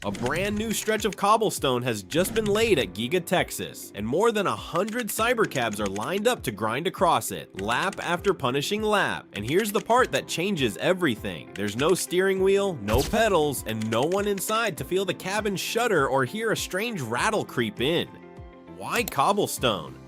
A brand new stretch of cobblestone has just been laid at Giga Texas, and more than 100 Cybercabs are lined up to grind across it, lap after punishing lap. And here's the part that changes everything. There's no steering wheel, no pedals, and no one inside to feel the cabin shudder or hear a strange rattle creep in. Why cobblestone?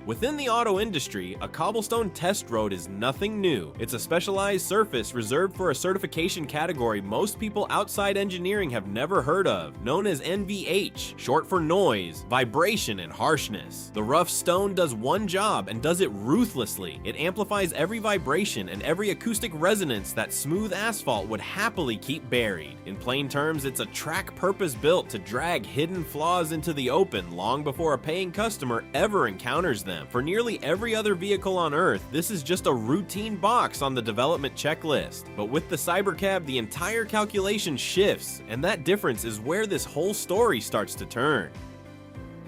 Within the auto industry, a cobblestone test road is nothing new. It's a specialized surface reserved for a certification category most people outside engineering have never heard of, known as NVH, short for noise, vibration, and harshness. The rough stone does one job and does it ruthlessly. It amplifies every vibration and every acoustic resonance that smooth asphalt would happily keep buried. In plain terms, it's a track purpose-built to drag hidden flaws into the open long before a paying customer ever encounters them. For nearly every other vehicle on Earth, this is just a routine box on the development checklist. But with the Cybercab, the entire calculation shifts, and that difference is where this whole story starts to turn.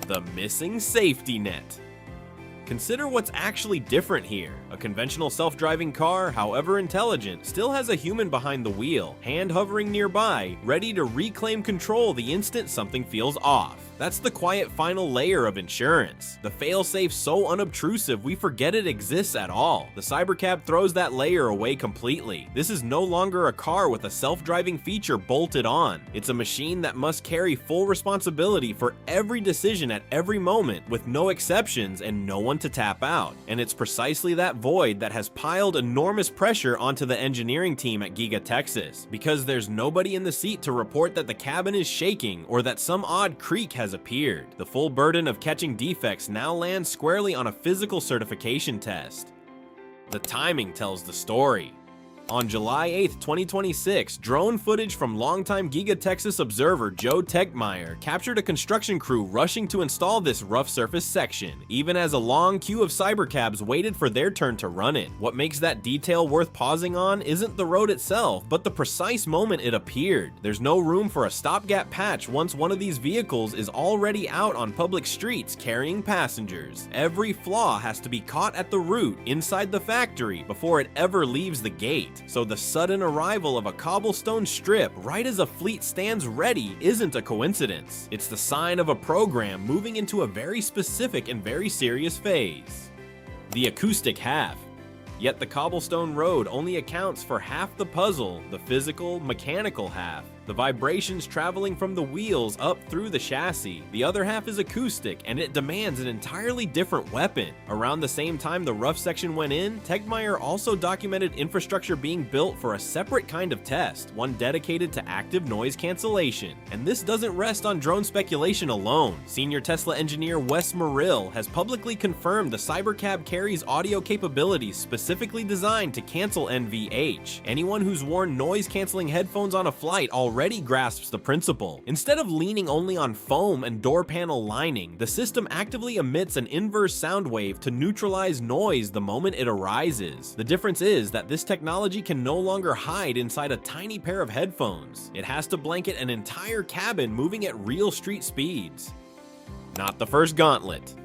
The missing safety net. Consider what's actually different here. A conventional self-driving car, however intelligent, still has a human behind the wheel, hand hovering nearby, ready to reclaim control the instant something feels off. That's the quiet final layer of insurance. The failsafe so unobtrusive we forget it exists at all. The Cybercab throws that layer away completely. This is no longer a car with a self-driving feature bolted on. It's a machine that must carry full responsibility for every decision at every moment, with no exceptions and no one to tap out. And it's precisely that void that has piled enormous pressure onto the engineering team at Giga Texas, because there's nobody in the seat to report that the cabin is shaking or that some odd creak has appeared. The full burden of catching defects now lands squarely on a physical certification test. The timing tells the story. On July 8, 2026, drone footage from longtime Giga Texas observer Joe Tegmeyer captured a construction crew rushing to install this rough surface section, even as a long queue of Cybercabs waited for their turn to run it. What makes that detail worth pausing on isn't the road itself, but the precise moment it appeared. There's no room for a stopgap patch once one of these vehicles is already out on public streets carrying passengers. Every flaw has to be caught at the root inside the factory before it ever leaves the gate. So the sudden arrival of a cobblestone strip right as a fleet stands ready isn't a coincidence. It's the sign of a program moving into a very specific and very serious phase. The acoustic half. Yet the cobblestone road only accounts for half the puzzle, the physical, mechanical half. The vibrations traveling from the wheels up through the chassis. The other half is acoustic, and it demands an entirely different weapon. Around the same time the rough section went in, Tegmeyer also documented infrastructure being built for a separate kind of test, one dedicated to active noise cancellation. And this doesn't rest on drone speculation alone. Senior Tesla engineer Wes Merrill has publicly confirmed the Cybercab carries audio capabilities specifically designed to cancel NVH. Anyone who's worn noise-canceling headphones on a flight already grasps the principle. Instead of leaning only on foam and door panel lining, the system actively emits an inverse sound wave to neutralize noise the moment it arises. The difference is that this technology can no longer hide inside a tiny pair of headphones. It has to blanket an entire cabin moving at real street speeds. Not the first gauntlet.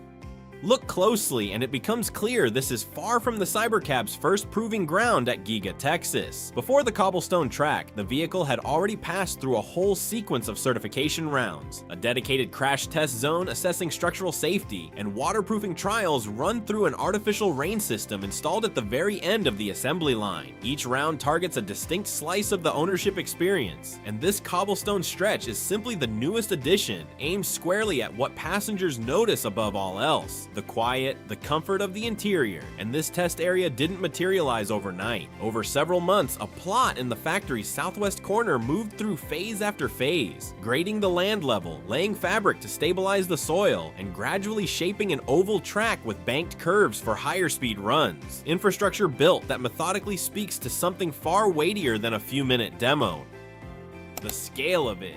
Look closely and it becomes clear this is far from the Cybercab's first proving ground at Giga Texas. Before the cobblestone track, the vehicle had already passed through a whole sequence of certification rounds, a dedicated crash test zone assessing structural safety, and waterproofing trials run through an artificial rain system installed at the very end of the assembly line. Each round targets a distinct slice of the ownership experience, and this cobblestone stretch is simply the newest addition, aimed squarely at what passengers notice above all else. The quiet, the comfort of the interior, and this test area didn't materialize overnight. Over several months, a plot in the factory's southwest corner moved through phase after phase, grading the land level, laying fabric to stabilize the soil, and gradually shaping an oval track with banked curves for higher speed runs. Infrastructure built that methodically speaks to something far weightier than a few-minute demo. The scale of it.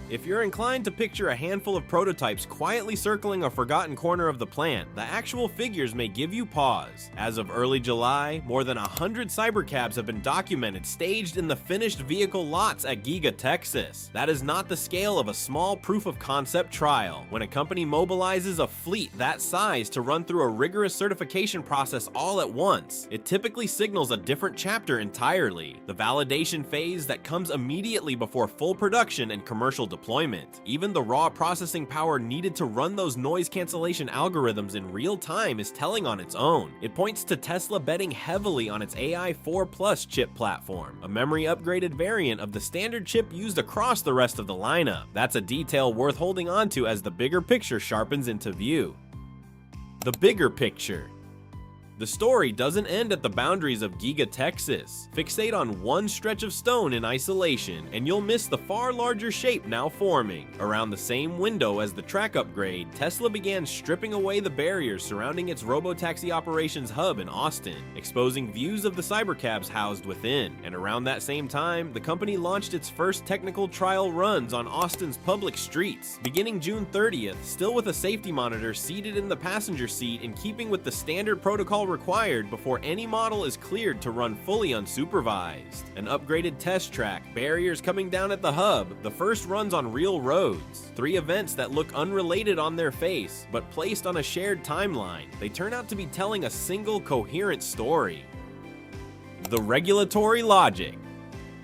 If you're inclined to picture a handful of prototypes quietly circling a forgotten corner of the plant, the actual figures may give you pause. As of early July, more than 100 Cybercabs have been documented staged in the finished vehicle lots at Giga Texas. That is not the scale of a small proof of concept trial. When a company mobilizes a fleet that size to run through a rigorous certification process all at once, it typically signals a different chapter entirely. The validation phase that comes immediately before full production and commercial deployment. Even the raw processing power needed to run those noise cancellation algorithms in real time is telling on its own. It points to Tesla betting heavily on its AI 4 Plus chip platform, a memory upgraded variant of the standard chip used across the rest of the lineup. That's a detail worth holding on to as the bigger picture sharpens into view. The bigger picture. The story doesn't end at the boundaries of Giga Texas. Fixate on one stretch of stone in isolation, and you'll miss the far larger shape now forming. Around the same window as the track upgrade, Tesla began stripping away the barriers surrounding its Robotaxi operations hub in Austin, exposing views of the Cybercabs housed within. And around that same time, the company launched its first technical trial runs on Austin's public streets. Beginning June 30th, still with a safety monitor seated in the passenger seat in keeping with the standard protocol required before any model is cleared to run fully unsupervised. An upgraded test track, barriers coming down at the hub, the first runs on real roads. 3 events that look unrelated on their face, but placed on a shared timeline. They turn out to be telling a single coherent story. The regulatory logic.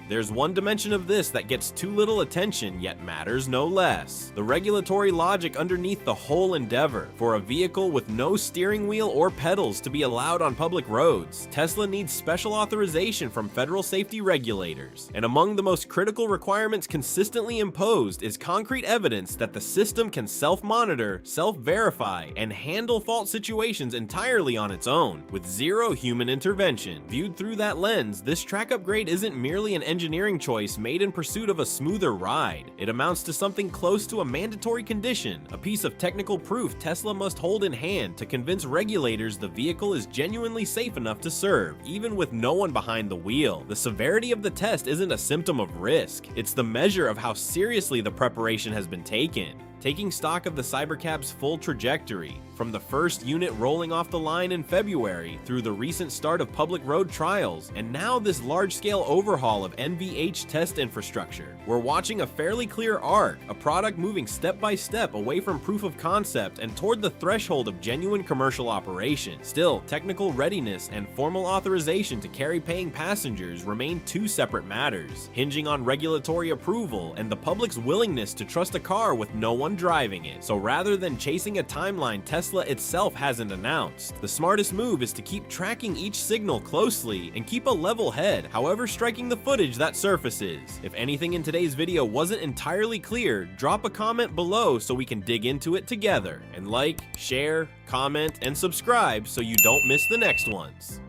There's one dimension of this that gets too little attention, yet matters no less. The regulatory logic underneath the whole endeavor. For a vehicle with no steering wheel or pedals to be allowed on public roads, Tesla needs special authorization from federal safety regulators. And among the most critical requirements consistently imposed is concrete evidence that the system can self-monitor, self-verify, and handle fault situations entirely on its own, with zero human intervention. Viewed through that lens, this track upgrade isn't merely an engineering choice made in pursuit of a smoother ride. It amounts to something close to a mandatory condition, a piece of technical proof Tesla must hold in hand to convince regulators the vehicle is genuinely safe enough to serve, even with no one behind the wheel. The severity of the test isn't a symptom of risk, it's the measure of how seriously the preparation has been taken. Taking stock of the Cybercab's full trajectory, from the first unit rolling off the line in February through the recent start of public road trials, and now this large-scale overhaul of NVH test infrastructure, we're watching a fairly clear arc, a product moving step by step away from proof of concept and toward the threshold of genuine commercial operation. Still, technical readiness and formal authorization to carry paying passengers remain 2 separate matters, hinging on regulatory approval and the public's willingness to trust a car with no one driving it. So rather than chasing a timeline Tesla itself hasn't announced, the smartest move is to keep tracking each signal closely and keep a level head, however striking the footage that surfaces. If anything in today's video wasn't entirely clear, drop a comment below so we can dig into it together. And like, share, comment, and subscribe so you don't miss the next ones.